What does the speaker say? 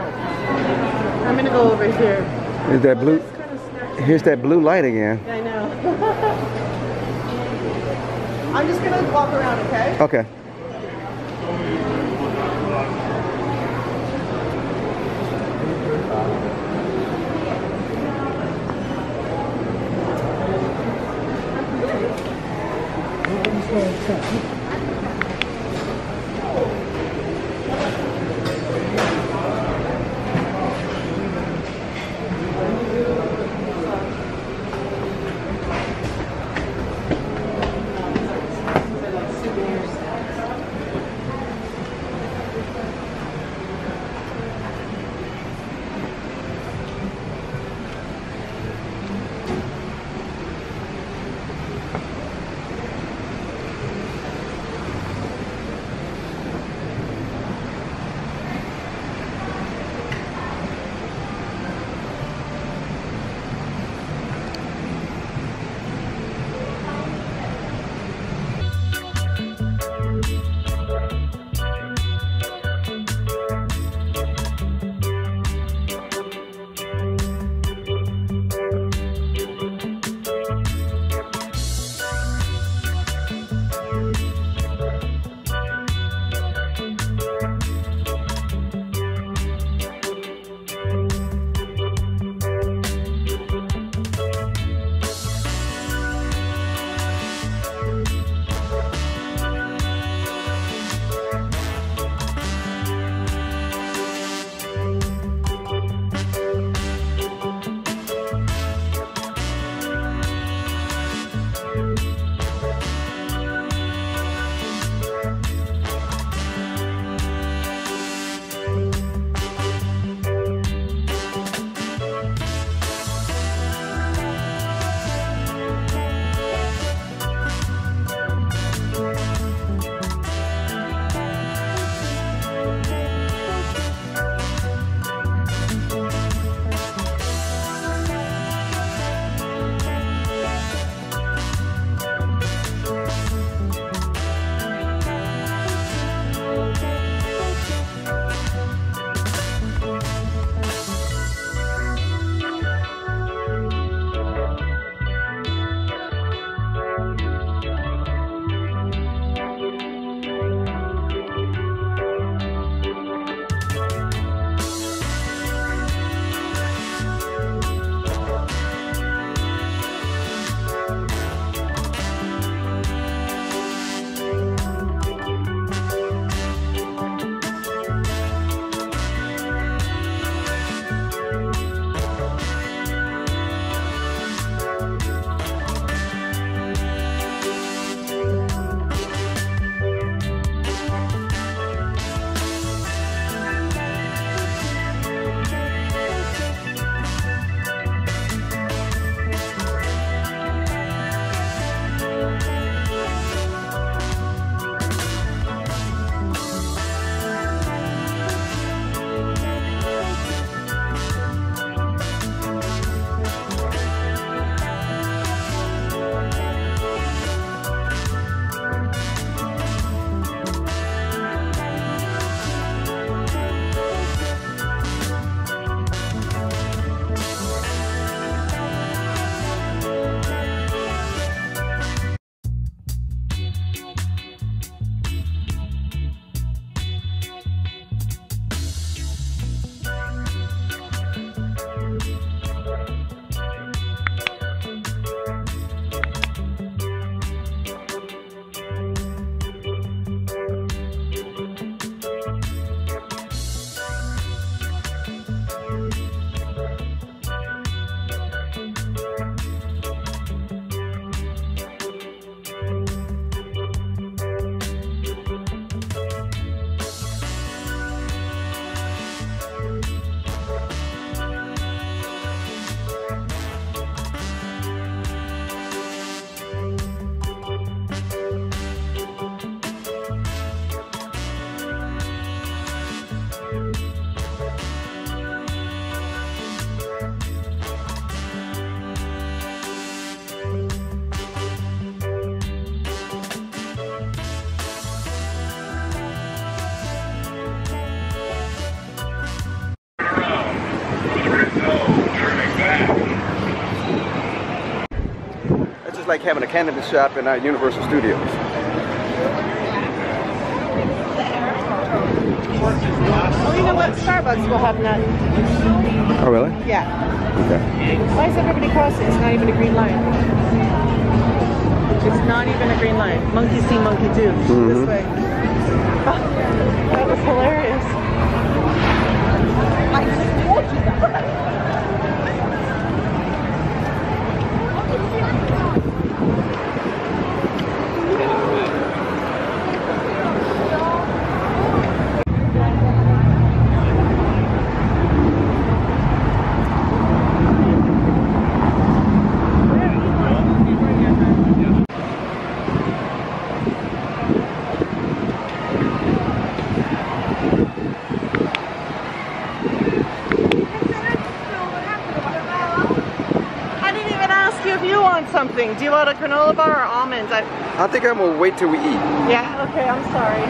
I'm gonna go over here. Is that blue? Here's that blue light again. I know. I'm just gonna walk around, okay? Okay. is like having a cannabis shop in Universal Studios. Oh, you know what? Starbucks will have none. Oh, really? Yeah. Okay. Why is everybody crossing? It's not even a green line. It's not even a green line. Monkey see, monkey do. This way. Oh, that was hilarious. I just told you that. Something. Do you want a granola bar or almonds? I think I'm gonna wait till we eat. Yeah, okay, I'm sorry.